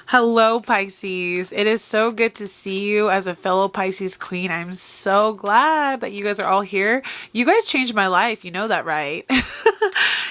Hello, Pisces. It is so good to see you as a fellow Pisces queen. I'm so glad that you guys are all here. You guys changed my life. You know that, right?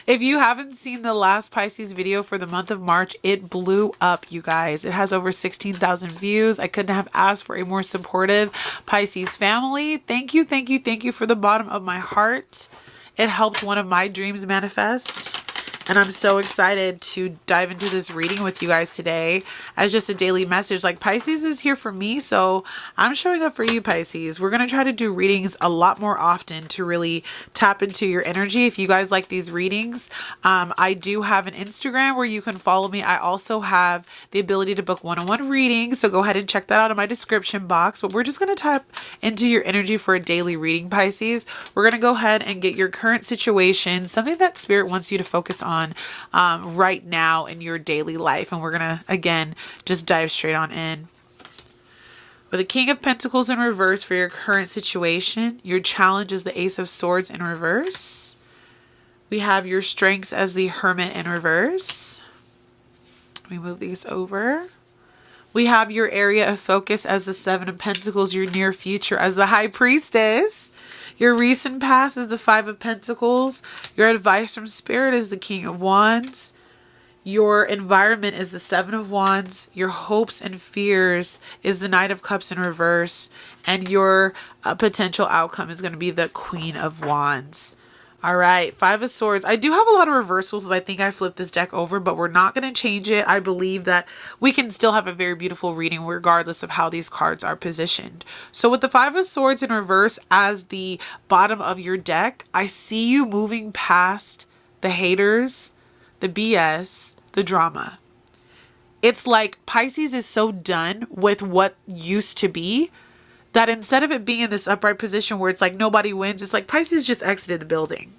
If you haven't seen the last Pisces video for the month of March, it blew up, you guys. It has over 16,000 views. I couldn't have asked for a more supportive Pisces family. Thank you, thank you, thank you for the bottom of my heart. It helped one of my dreams manifest. And I'm so excited to dive into this reading with you guys today as just a daily message. Like, Pisces is here for me, so I'm showing up for you, Pisces. We're going to try to do readings a lot more often to really tap into your energy. If you guys like these readings, I do have an Instagram where you can follow me. I also have the ability to book one-on-one readings, so go ahead and check that out in my description box. But we're just going to tap into your energy for a daily reading, Pisces. We're going to go ahead and get your current situation, something that Spirit wants you to focus on right now in your daily life. And we're gonna again just dive straight on in with the King of Pentacles in reverse for your current situation. Your challenge is the Ace of Swords in reverse. We have your strengths as the Hermit in reverse. Let me move these over. We have your area of focus as the Seven of Pentacles, your near future as the High Priestess. Your recent past is the Five of Pentacles. Your advice from Spirit is the King of Wands. Your environment is the Seven of Wands. Your hopes and fears is the Knight of Cups in reverse. And your potential outcome is going to be the Queen of Wands. All right, Five of Swords. I do have a lot of reversals as I think I flipped this deck over, but we're not going to change it. I believe that we can still have a very beautiful reading regardless of how these cards are positioned. So with the Five of Swords in reverse as the bottom of your deck, I see you moving past the haters, the BS, the drama. It's like Pisces is so done with what used to be that instead of it being in this upright position where it's like nobody wins, it's like Pisces just exited the building.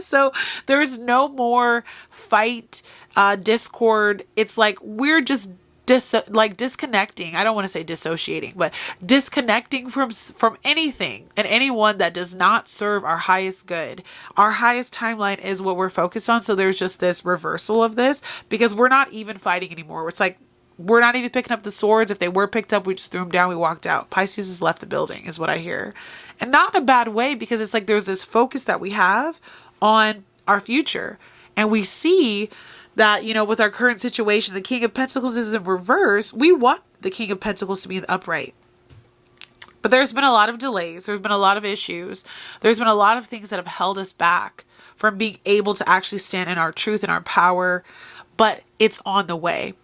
So there's no more fight, discord. It's like we're just disconnecting. I don't want to say dissociating, but disconnecting from anything and anyone that does not serve our highest good. Our highest timeline is what we're focused on. So there's just this reversal of this because we're not even fighting anymore. It's like we're not even picking up the swords. If they were picked up, we just threw them down. We walked out. Pisces has left the building is what I hear. And not in a bad way, because it's like there's this focus that we have on our future. And we see that, you know, with our current situation, the King of Pentacles is in reverse. We want the King of Pentacles to be in the upright. But there's been a lot of delays. There's been a lot of issues. There's been a lot of things that have held us back from being able to actually stand in our truth and our power. But it's on the way.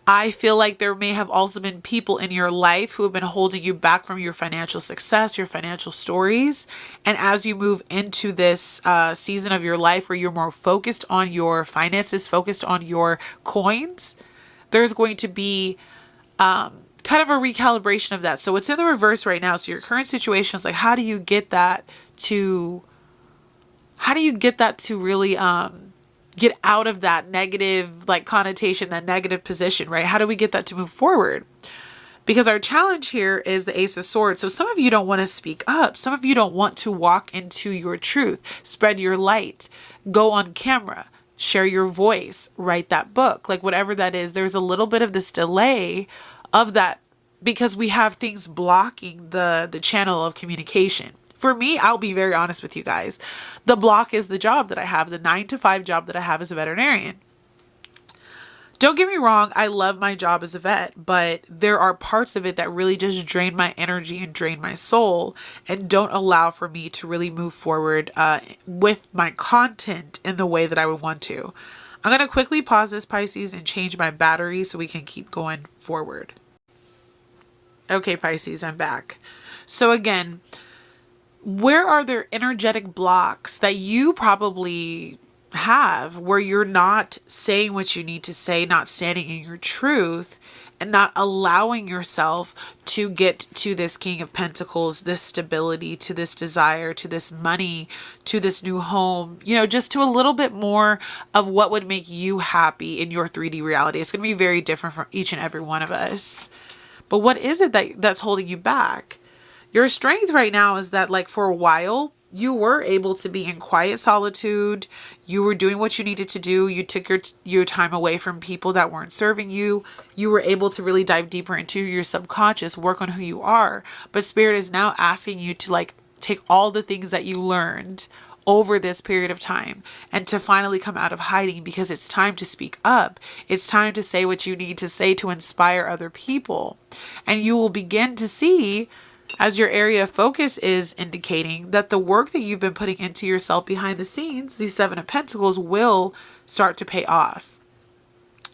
I feel like there may have also been people in your life who have been holding you back from your financial success, your financial stories. And as you move into this season of your life where you're more focused on your finances, focused on your coins, there's going to be kind of a recalibration of that. So it's in the reverse right now. So your current situation is like, how do you get that to really get out of that negative connotation, that negative position, right? How do we get that to move forward? Because our challenge here is the Ace of Swords. So some of you don't want to speak up. Some of you don't want to walk into your truth, spread your light, go on camera, share your voice, write that book, like whatever that is. There's a little bit of this delay of that because we have things blocking the channel of communication. For me, I'll be very honest with you guys. The block is the job that I have, the 9-to-5 job that I have as a veterinarian. Don't get me wrong, I love my job as a vet, but there are parts of it that really just drain my energy and drain my soul and don't allow for me to really move forward with my content in the way that I would want to. I'm going to quickly pause this, Pisces, and change my battery so we can keep going forward. Okay, Pisces, I'm back. So again, where are there energetic blocks that you probably have where you're not saying what you need to say, not standing in your truth, and not allowing yourself to get to this King of Pentacles, this stability, to this desire, to this money, to this new home, you know, just to a little bit more of what would make you happy in your 3D reality. It's going to be very different from each and every one of us. But what is it that's holding you back? Your strength right now is that, like, for a while, you were able to be in quiet solitude. You were doing what you needed to do. You took your time away from people that weren't serving you. You were able to really dive deeper into your subconscious, work on who you are. But Spirit is now asking you to like take all the things that you learned over this period of time and to finally come out of hiding, because it's time to speak up. It's time to say what you need to say to inspire other people. And you will begin to see, as your area of focus is indicating, that the work that you've been putting into yourself behind the scenes, these Seven of Pentacles, will start to pay off.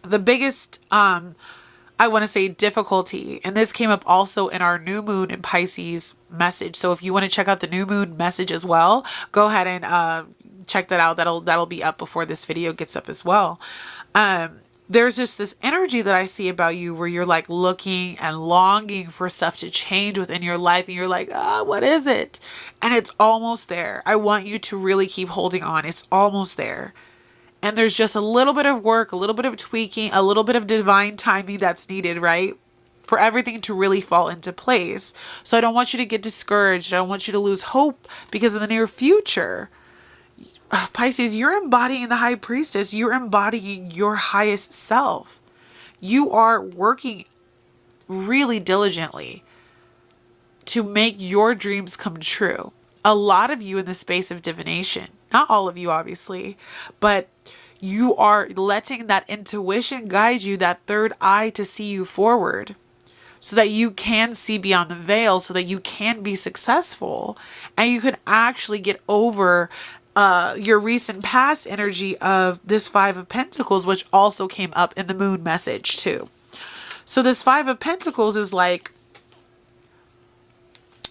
The biggest, I want to say, difficulty, and this came up also in our new moon in Pisces message. So if you want to check out the new moon message as well, go ahead and check that out. That'll be up before this video gets up as well. There's just this energy that I see about you where you're like looking and longing for stuff to change within your life, and you're like, what is it? And it's almost there. I want you to really keep holding on. It's almost there. And there's just a little bit of work, a little bit of tweaking, a little bit of divine timing that's needed, right? For everything to really fall into place. So I don't want you to get discouraged. I don't want you to lose hope, because in the near future, Pisces, you're embodying the High Priestess. You're embodying your highest self. You are working really diligently to make your dreams come true. A lot of you in the space of divination, not all of you obviously, but you are letting that intuition guide you, that third eye, to see you forward so that you can see beyond the veil, so that you can be successful and you can actually get over your recent past energy of this Five of Pentacles, which also came up in the moon message too. So this Five of Pentacles is like,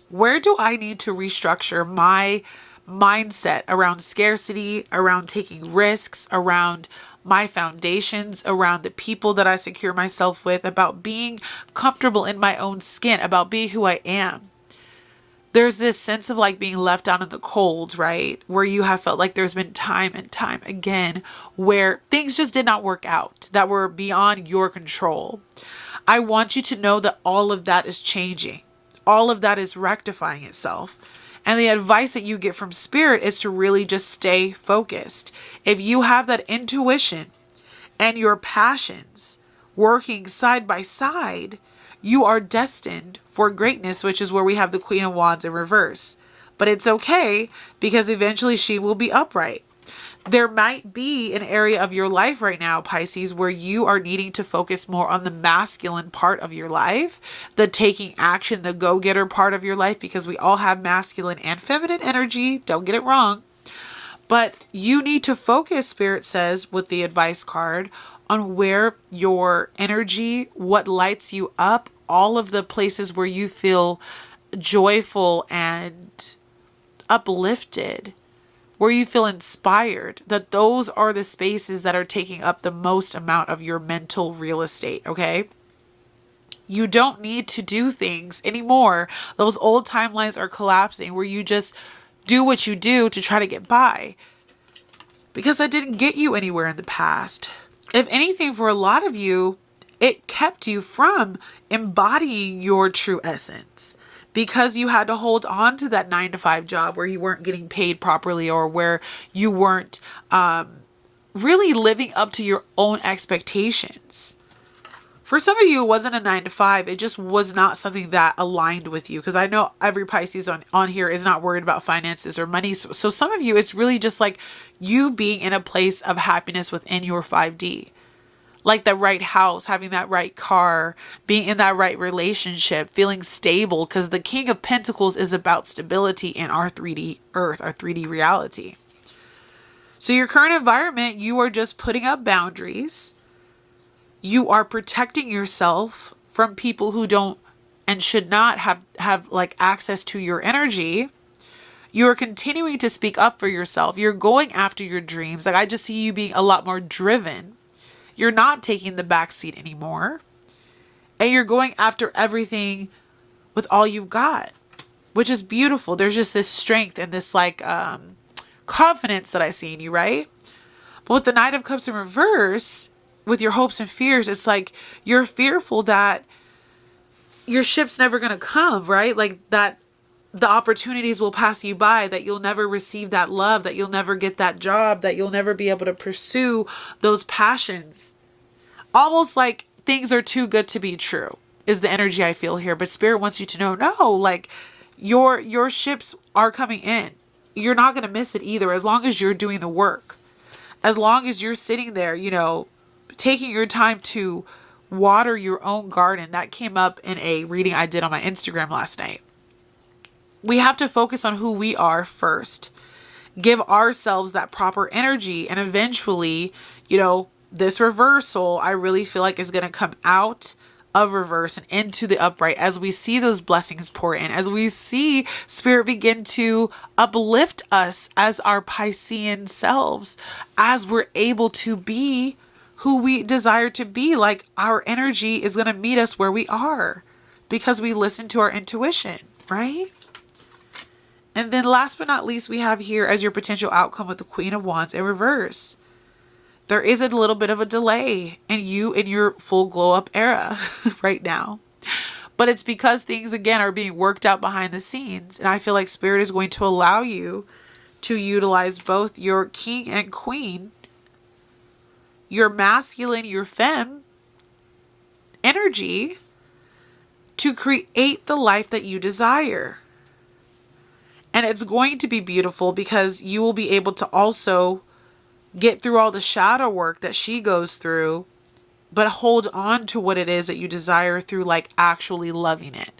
where do I need to restructure my mindset around scarcity, around taking risks, around my foundations, around the people that I secure myself with, about being comfortable in my own skin, about being who I am? There's this sense of like being left out in the cold, right? Where you have felt like there's been time and time again where things just did not work out, that were beyond your control. I want you to know that all of that is changing. All of that is rectifying itself. And the advice that you get from Spirit is to really just stay focused. If you have that intuition and your passions working side by side, you are destined for greatness, which is where we have the Queen of Wands in reverse. But it's okay, because eventually she will be upright. There might be an area of your life right now, Pisces, where you are needing to focus more on the masculine part of your life, the taking action, the go-getter part of your life, because we all have masculine and feminine energy. Don't get it wrong. But you need to focus, Spirit says, with the advice card, on where your energy, what lights you up, all of the places where you feel joyful and uplifted, where you feel inspired, that those are the spaces that are taking up the most amount of your mental real estate, okay? You don't need to do things anymore. Those old timelines are collapsing where you just do what you do to try to get by, because that didn't get you anywhere in the past. If anything, for a lot of you, it kept you from embodying your true essence, because you had to hold on to that 9-to-5 job where you weren't getting paid properly, or where you weren't really living up to your own expectations. For some of you, it wasn't a 9-to-5. It just was not something that aligned with you. Because I know every Pisces on here is not worried about finances or money. So some of you, it's really just like you being in a place of happiness within your 5D. Like the right house, having that right car, being in that right relationship, feeling stable. Because the King of Pentacles is about stability in our 3D earth, our 3D reality. So your current environment, you are just putting up boundaries. You are protecting yourself from people who don't and should not have like access to your energy. You are continuing to speak up for yourself. You're going after your dreams. Like I just see you being a lot more driven. You're not taking the back seat anymore. And you're going after everything with all you've got, which is beautiful. There's just this strength and this like confidence that I see in you, right? But with the Knight of Cups in reverse, with your hopes and fears, it's like you're fearful that your ship's never going to come, right? Like that the opportunities will pass you by, that you'll never receive that love, that you'll never get that job, that you'll never be able to pursue those passions. Almost like things are too good to be true is the energy I feel here. But Spirit wants you to know, no, like your ships are coming in. You're not going to miss it either, as long as you're doing the work. As long as you're sitting there, taking your time to water your own garden. That came up in a reading I did on my Instagram last night. We have to focus on who we are first. Give ourselves that proper energy. And eventually, this reversal, I really feel like is going to come out of reverse and into the upright as we see those blessings pour in, as we see Spirit begin to uplift us as our Piscean selves, as we're able to be who we desire to be. Like, our energy is going to meet us where we are because we listen to our intuition, right? And then last but not least, we have here as your potential outcome with the Queen of Wands in reverse. There is a little bit of a delay in you in your full glow up era right now. But it's because things, again, are being worked out behind the scenes. And I feel like Spirit is going to allow you to utilize both your king and queen, your masculine, your femme energy to create the life that you desire. And it's going to be beautiful because you will be able to also get through all the shadow work that she goes through, but hold on to what it is that you desire through like actually loving it.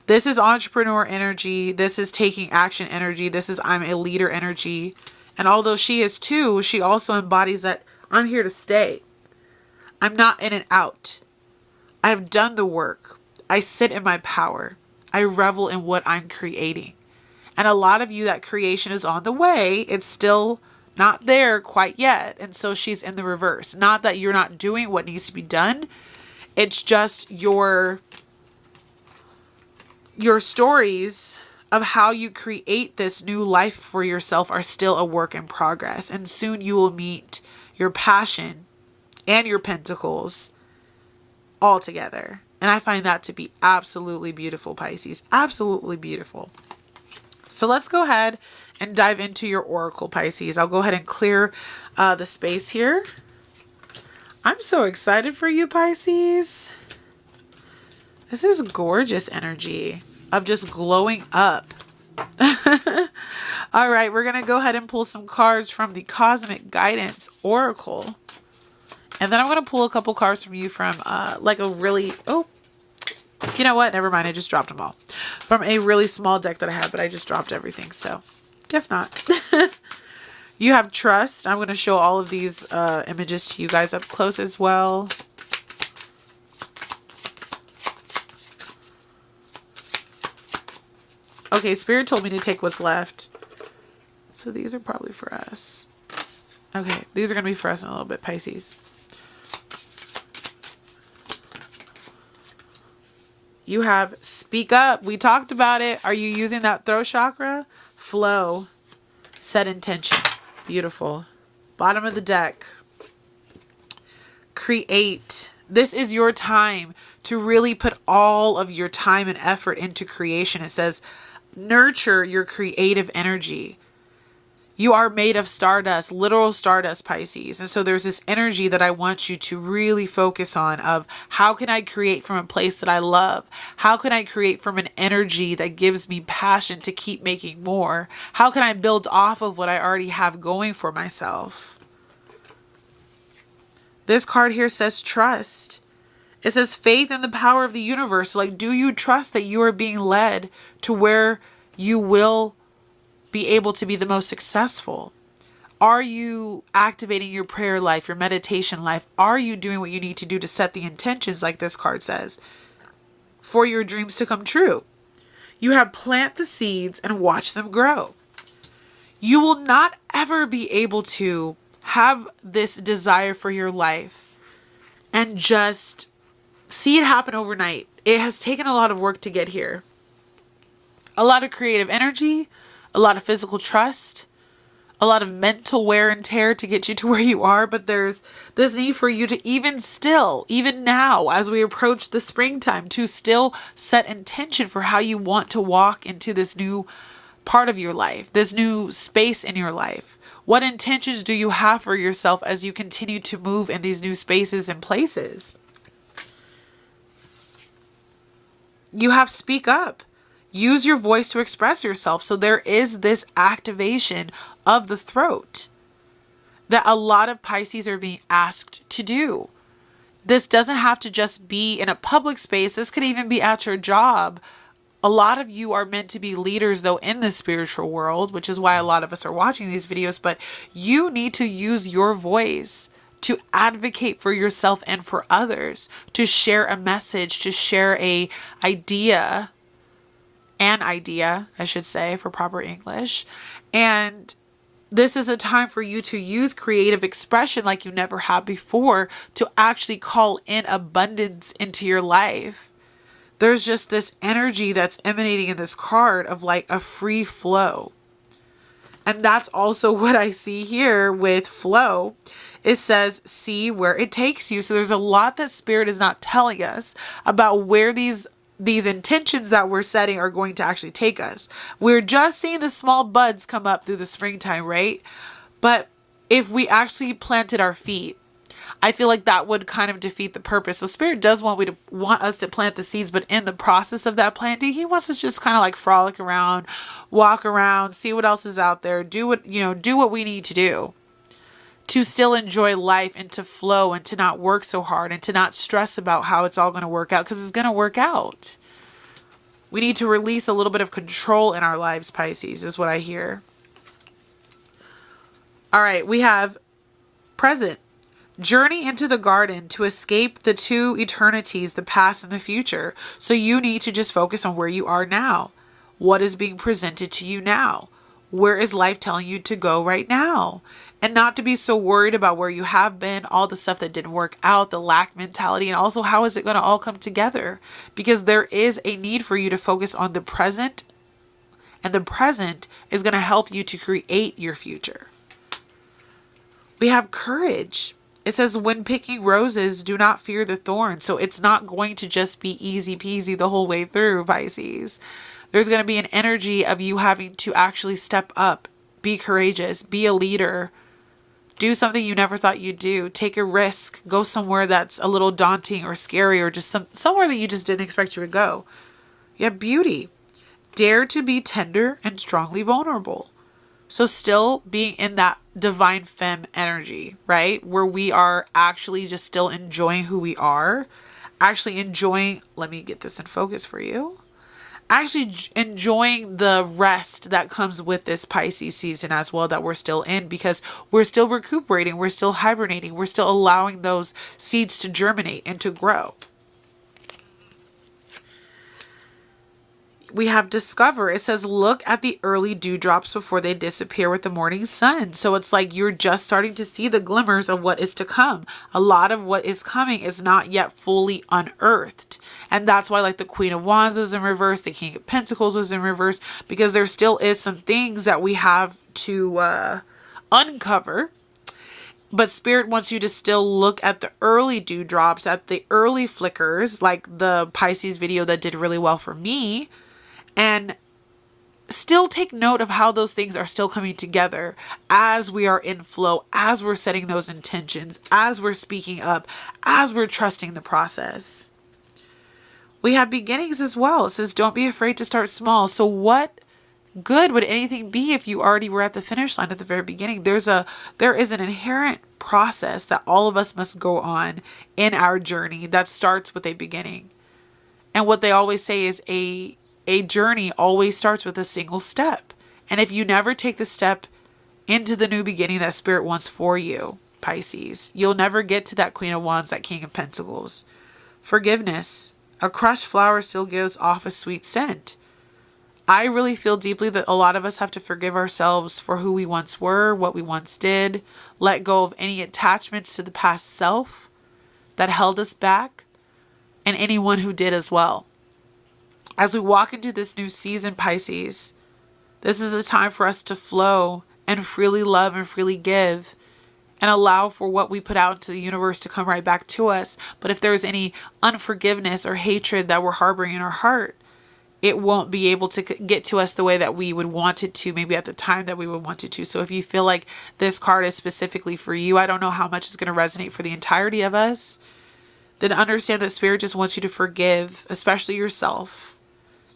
This is entrepreneur energy. This is taking action energy. This is I'm a leader energy. And although she is too, she also embodies that I'm here to stay. I'm not in and out. I have done the work. I sit in my power. I revel in what I'm creating. And a lot of you, that creation is on the way. It's still not there quite yet. And so she's in the reverse. Not that you're not doing what needs to be done. It's just your stories of how you create this new life for yourself are still a work in progress. And soon you will meet your passion and your pentacles all together. And I find that to be absolutely beautiful, Pisces. Absolutely beautiful. So let's go ahead and dive into your oracle, Pisces. I'll go ahead and clear the space here. I'm so excited for you, Pisces. This is gorgeous energy of just glowing up. All right, we're going to go ahead and pull some cards from the Cosmic Guidance Oracle. And then I'm going to pull a couple cards from you from like a really... Oh, you know what? Never mind. I just dropped them all. From a really small deck that I had, but I just dropped everything. So, guess not. You have trust. I'm going to show all of these images to you guys up close as well. Okay, Spirit told me to take what's left. So these are probably for us. Okay, these are going to be for us in a little bit, Pisces. You have speak up. We talked about it. Are you using that throat chakra? Flow. Set intention. Beautiful. Bottom of the deck. Create. This is your time to really put all of your time and effort into creation. It says, nurture your creative energy. You are made of stardust, literal stardust, Pisces. And so there's this energy that I want you to really focus on of how can I create from a place that I love? How can I create from an energy that gives me passion to keep making more? How can I build off of what I already have going for myself? This card here says trust. It says faith in the power of the universe. Like, do you trust that you are being led to where you will be able to be the most successful? Are you activating your prayer life, your meditation life? Are you doing what you need to do to set the intentions, like this card says, for your dreams to come true? You have plant the seeds and watch them grow. You will not ever be able to have this desire for your life and just see it happen overnight. It has taken a lot of work to get here. A lot of creative energy, a lot of physical trust, a lot of mental wear and tear to get you to where you are, but there's this need for you to even now, as we approach the springtime, to still set intention for how you want to walk into this new part of your life, this new space in your life. What intentions do you have for yourself as you continue to move in these new spaces and places? You have speak up. Use your voice to express yourself. So there is this activation of the throat that a lot of Pisces are being asked to do. This doesn't have to just be in a public space. This could even be at your job. A lot of you are meant to be leaders, though, in the spiritual world, which is why a lot of us are watching these videos. But you need to use your voice to advocate for yourself and for others, to share a message, to share an idea, I should say, for proper English. And this is a time for you to use creative expression like you never have before to actually call in abundance into your life. There's just this energy that's emanating in this card of like a free flow. And that's also what I see here with flow. It says, see where it takes you. So there's a lot that Spirit is not telling us about where these intentions that we're setting are going to actually take us. We're just seeing the small buds come up through the springtime, right? But if we actually planted our feet, I feel like that would kind of defeat the purpose. So Spirit does want us to plant the seeds, but in the process of that planting, He wants us just kind of like frolic around, walk around, see what else is out there, do what we need to do to still enjoy life and to flow and to not work so hard and to not stress about how it's all going to work out, because it's going to work out. We need to release a little bit of control in our lives, Pisces, is what I hear. All right, we have present. Journey into the garden to escape the two eternities, the past and the future. So you need to just focus on where you are now. What is being presented to you now? Where is life telling you to go right now? And not to be so worried about where you have been, all the stuff that didn't work out, the lack mentality, and also how is it going to all come together? Because there is a need for you to focus on the present, and the present is going to help you to create your future. We have courage. It says, when picking roses, do not fear the thorns. So it's not going to just be easy peasy the whole way through, Pisces. There's going to be an energy of you having to actually step up, be courageous, be a leader, do something you never thought you'd do, take a risk, go somewhere that's a little daunting or scary, or just somewhere that you just didn't expect you would go. You have beauty. Dare to be tender and strongly vulnerable. So still being in that divine femme energy, right? Where we are actually just still enjoying who we are. Actually enjoying, let me get this in focus for you. Actually enjoying the rest that comes with this Pisces season as well that we're still in, because we're still recuperating, we're still hibernating, we're still allowing those seeds to germinate and to grow. We have discover. It says, look at the early dewdrops before they disappear with the morning sun. So it's like you're just starting to see the glimmers of what is to come. A lot of what is coming is not yet fully unearthed. And that's why like the Queen of Wands was in reverse, the King of Pentacles was in reverse, because there still is some things that we have to uncover. But Spirit wants you to still look at the early dewdrops, at the early flickers, like the Pisces video that did really well for me. And still take note of how those things are still coming together as we are in flow, as we're setting those intentions, as we're speaking up, as we're trusting the process. We have beginnings as well. It says, don't be afraid to start small. So what good would anything be if you already were at the finish line at the very beginning? There is an inherent process that all of us must go on in our journey that starts with a beginning. And what they always say is a journey always starts with a single step. And if you never take the step into the new beginning that Spirit wants for you, Pisces, you'll never get to that Queen of Wands, that King of Pentacles. Forgiveness. A crushed flower still gives off a sweet scent. I really feel deeply that a lot of us have to forgive ourselves for who we once were, what we once did, let go of any attachments to the past self that held us back, and anyone who did as well. As we walk into this new season, Pisces, this is a time for us to flow and freely love and freely give and allow for what we put out into the universe to come right back to us. But if there's any unforgiveness or hatred that we're harboring in our heart, it won't be able to get to us the way that we would want it to, maybe at the time that we would want it to. So if you feel like this card is specifically for you, I don't know how much is going to resonate for the entirety of us, then understand that Spirit just wants you to forgive, especially yourself,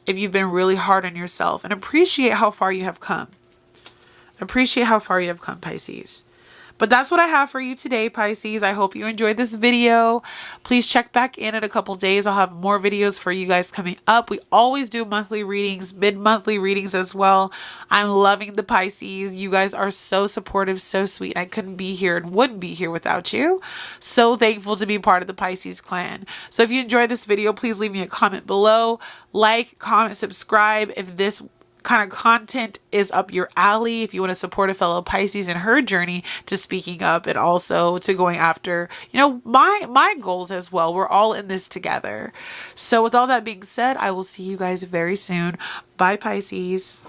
if you've been really hard on yourself, and appreciate how far you have come. Appreciate how far you have come, Pisces. But that's what I have for you today, Pisces. I hope you enjoyed this video. Please check back in a couple days. I'll have more videos for you guys coming up. We always do monthly readings, mid-monthly readings as well. I'm loving the Pisces. You guys are so supportive, so sweet. I couldn't be here and wouldn't be here without you. So thankful to be part of the Pisces clan. So if you enjoyed this video, please leave me a comment below. Like, comment, subscribe if this kind of content is up your alley, if you want to support a fellow Pisces in her journey to speaking up and also to going after, my goals as well. We're all in this together. So with all that being said, I will see you guys very soon. Bye, Pisces.